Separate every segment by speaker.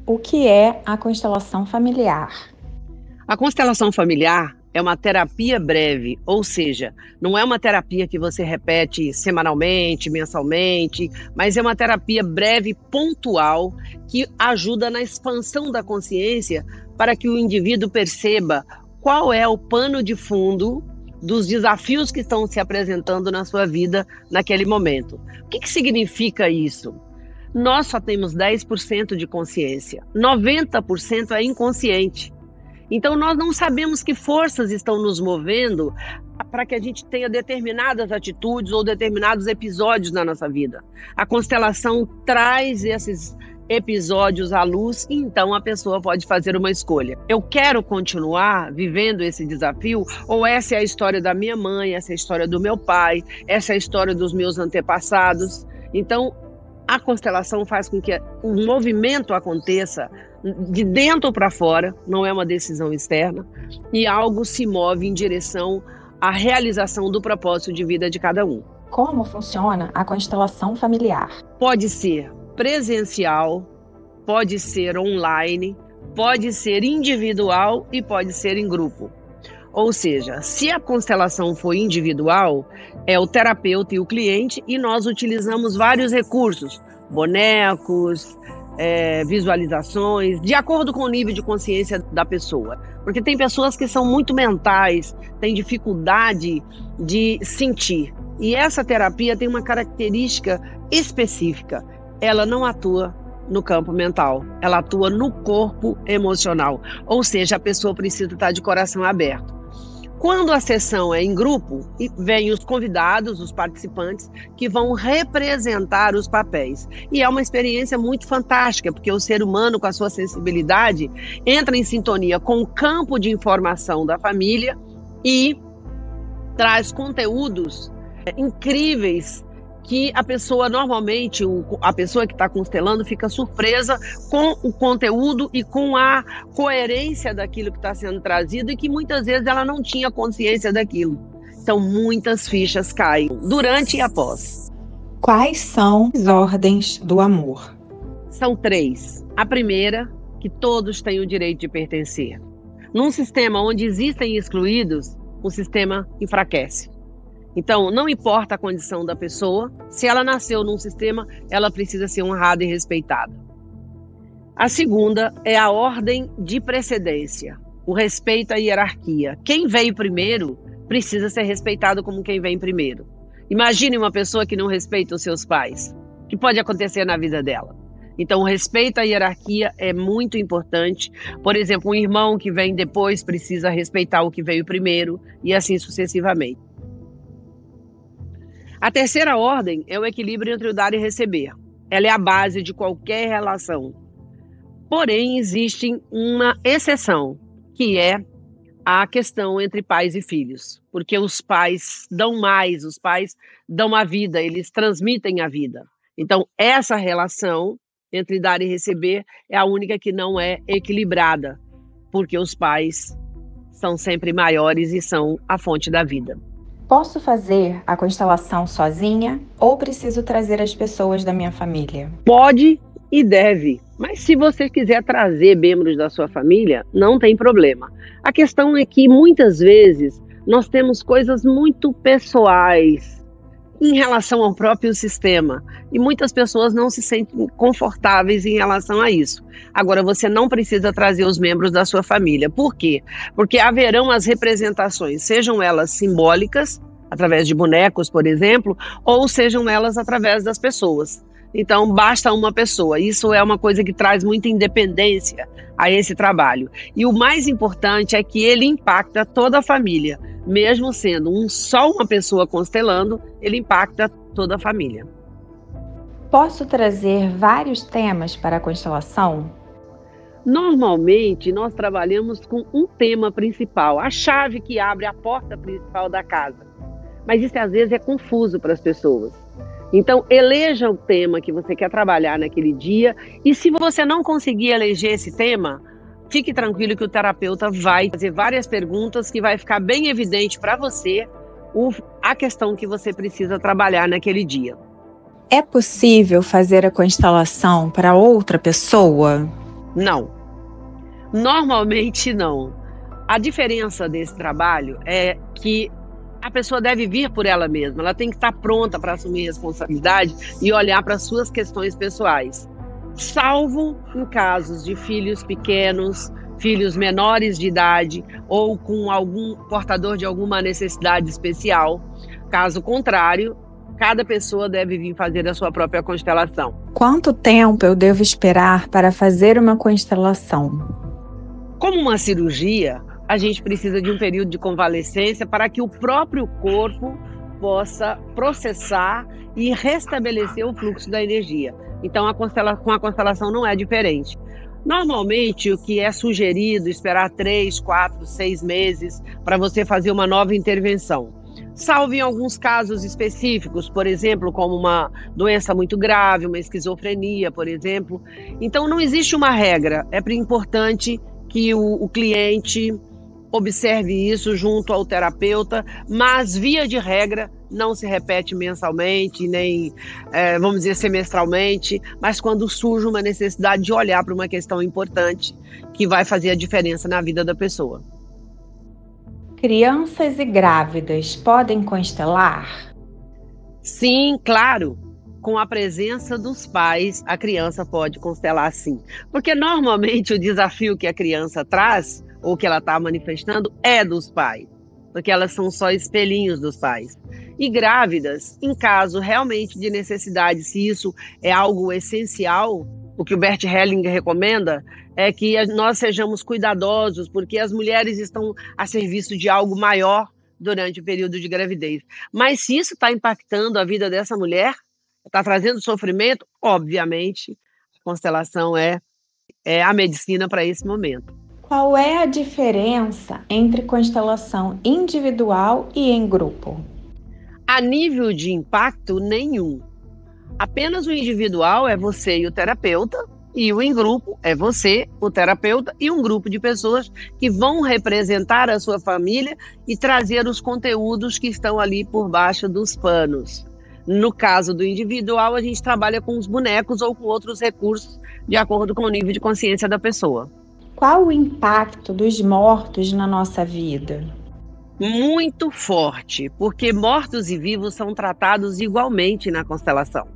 Speaker 1: O que é a constelação familiar?
Speaker 2: A constelação familiar é uma terapia breve, ou seja, não é uma terapia que você repete semanalmente, mensalmente, mas é uma terapia breve, pontual, que ajuda na expansão da consciência para que o indivíduo perceba qual é o pano de fundo dos desafios que estão se apresentando na sua vida naquele momento. O que significa isso? Nós só temos 10% de consciência, 90% é inconsciente. Então nós não sabemos que forças estão nos movendo para que a gente tenha determinadas atitudes ou determinados episódios na nossa vida. A constelação traz esses episódios à luz e então a pessoa pode fazer uma escolha. Eu quero continuar vivendo esse desafio ou essa é a história da minha mãe, essa é a história do meu pai, essa é a história dos meus antepassados. Então a constelação faz com que o movimento aconteça de dentro para fora, não é uma decisão externa, e algo se move em direção à realização do propósito de vida de cada um.
Speaker 1: Como funciona a constelação familiar?
Speaker 2: Pode ser presencial, pode ser online, pode ser individual e pode ser em grupo. Ou seja, se a constelação for individual, é o terapeuta e o cliente e nós utilizamos vários recursos, bonecos, visualizações, de acordo com o nível de consciência da pessoa. Porque tem pessoas que são muito mentais, têm dificuldade de sentir. E essa terapia tem uma característica específica. Ela não atua no campo mental, ela atua no corpo emocional. Ou seja, a pessoa precisa estar de coração aberto. Quando a sessão é em grupo, vêm os convidados, os participantes, que vão representar os papéis. E é uma experiência muito fantástica, porque o ser humano, com a sua sensibilidade, entra em sintonia com o campo de informação da família e traz conteúdos incríveis que a pessoa normalmente, a pessoa que está constelando fica surpresa com o conteúdo e com a coerência daquilo que está sendo trazido e que muitas vezes ela não tinha consciência daquilo. Então muitas fichas caem durante e após.
Speaker 1: Quais são as ordens do amor?
Speaker 2: São 3. A primeira, que todos têm o direito de pertencer. Num sistema onde existem excluídos, o sistema enfraquece. Então, não importa a condição da pessoa, se ela nasceu num sistema, ela precisa ser honrada e respeitada. A segunda é a ordem de precedência, o respeito à hierarquia. Quem veio primeiro precisa ser respeitado como quem vem primeiro. Imagine uma pessoa que não respeita os seus pais. O que pode acontecer na vida dela? Então, o respeito à hierarquia é muito importante. Por exemplo, um irmão que vem depois precisa respeitar o que veio primeiro e assim sucessivamente. A terceira ordem é o equilíbrio entre o dar e receber. Ela é a base de qualquer relação. Porém, existe uma exceção, que é a questão entre pais e filhos. Porque os pais dão mais, os pais dão a vida, eles transmitem a vida. Então, essa relação entre dar e receber é a única que não é equilibrada, porque os pais são sempre maiores e são a fonte da vida.
Speaker 1: Posso fazer a constelação sozinha ou preciso trazer as pessoas da minha família?
Speaker 2: Pode e deve, mas se você quiser trazer membros da sua família, não tem problema. A questão é que muitas vezes nós temos coisas muito pessoais em relação ao próprio sistema e muitas pessoas não se sentem confortáveis em relação a isso. Agora, você não precisa trazer os membros da sua família. Por quê? Porque haverão as representações, sejam elas simbólicas, através de bonecos, por exemplo, ou sejam elas através das pessoas. Então, basta uma pessoa. Isso é uma coisa que traz muita independência a esse trabalho. E o mais importante é que ele impacta toda a família. Mesmo sendo só uma pessoa constelando, ele impacta toda a família.
Speaker 1: Posso trazer vários temas para a constelação?
Speaker 2: Normalmente, nós trabalhamos com um tema principal, a chave que abre a porta principal da casa. Mas isso, às vezes, é confuso para as pessoas. Então, eleja o tema que você quer trabalhar naquele dia. E se você não conseguir eleger esse tema, fique tranquilo que o terapeuta vai fazer várias perguntas que vai ficar bem evidente para você a questão que você precisa trabalhar naquele dia.
Speaker 1: É possível fazer a constelação para outra pessoa?
Speaker 2: Não, normalmente não. A diferença desse trabalho é que a pessoa deve vir por ela mesma, ela tem que estar pronta para assumir responsabilidade e olhar para as suas questões pessoais. Salvo em casos de filhos pequenos, filhos menores de idade ou com algum portador de alguma necessidade especial. Caso contrário, cada pessoa deve vir fazer a sua própria constelação.
Speaker 1: Quanto tempo eu devo esperar para fazer uma constelação?
Speaker 2: Como uma cirurgia, a gente precisa de um período de convalescência para que o próprio corpo possa processar e restabelecer o fluxo da energia. Então, com a constelação não é diferente. Normalmente, o que é sugerido, esperar 3, 4, 6 meses para você fazer uma nova intervenção. Salvo em alguns casos específicos, por exemplo, como uma doença muito grave, uma esquizofrenia, por exemplo. Então, não existe uma regra. É importante que o cliente observe isso junto ao terapeuta, mas, via de regra, não se repete mensalmente, nem, vamos dizer, semestralmente, mas quando surge uma necessidade de olhar para uma questão importante que vai fazer a diferença na vida da pessoa.
Speaker 1: Crianças e grávidas podem constelar?
Speaker 2: Sim, claro. Com a presença dos pais, a criança pode constelar sim. Porque normalmente o desafio que a criança traz, ou que ela está manifestando, é dos pais. Porque elas são só espelhinhos dos pais. E grávidas, em caso realmente de necessidade, se isso é algo essencial, o que o Bert Hellinger recomenda é que nós sejamos cuidadosos, porque as mulheres estão a serviço de algo maior durante o período de gravidez. Mas se isso está impactando a vida dessa mulher, está trazendo sofrimento, obviamente, a constelação é a medicina para esse momento.
Speaker 1: Qual é a diferença entre constelação individual e em grupo?
Speaker 2: A nível de impacto, nenhum. Apenas o individual é você e o terapeuta, e o em grupo é você, o terapeuta e um grupo de pessoas que vão representar a sua família e trazer os conteúdos que estão ali por baixo dos panos. No caso do individual, a gente trabalha com os bonecos ou com outros recursos, de acordo com o nível de consciência da pessoa.
Speaker 1: Qual o impacto dos mortos na nossa vida?
Speaker 2: Muito forte, porque mortos e vivos são tratados igualmente na constelação.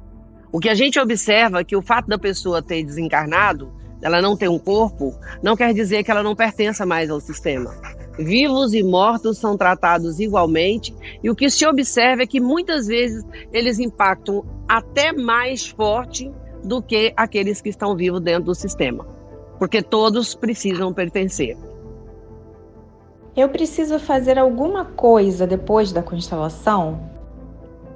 Speaker 2: O que a gente observa é que o fato da pessoa ter desencarnado, ela não ter um corpo, não quer dizer que ela não pertença mais ao sistema. Vivos e mortos são tratados igualmente, e o que se observa é que muitas vezes eles impactam até mais forte do que aqueles que estão vivos dentro do sistema, porque todos precisam pertencer.
Speaker 1: Eu preciso fazer alguma coisa depois da constelação?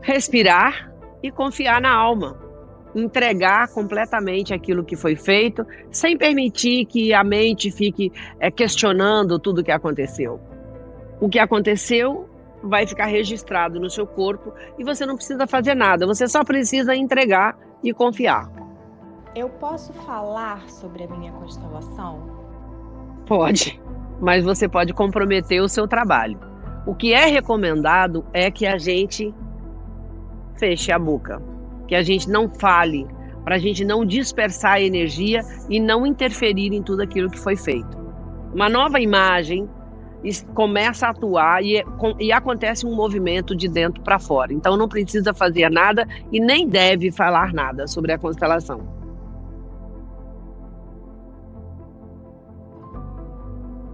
Speaker 2: Respirar e confiar na alma. Entregar completamente aquilo que foi feito, sem permitir que a mente fique questionando tudo o que aconteceu. O que aconteceu vai ficar registrado no seu corpo e você não precisa fazer nada, você só precisa entregar e confiar.
Speaker 1: Eu posso falar sobre a minha constelação?
Speaker 2: Pode, mas você pode comprometer o seu trabalho. O que é recomendado é que a gente feche a boca, que a gente não fale, para a gente não dispersar a energia e não interferir em tudo aquilo que foi feito. Uma nova imagem começa a atuar e acontece um movimento de dentro para fora. Então não precisa fazer nada e nem deve falar nada sobre a constelação.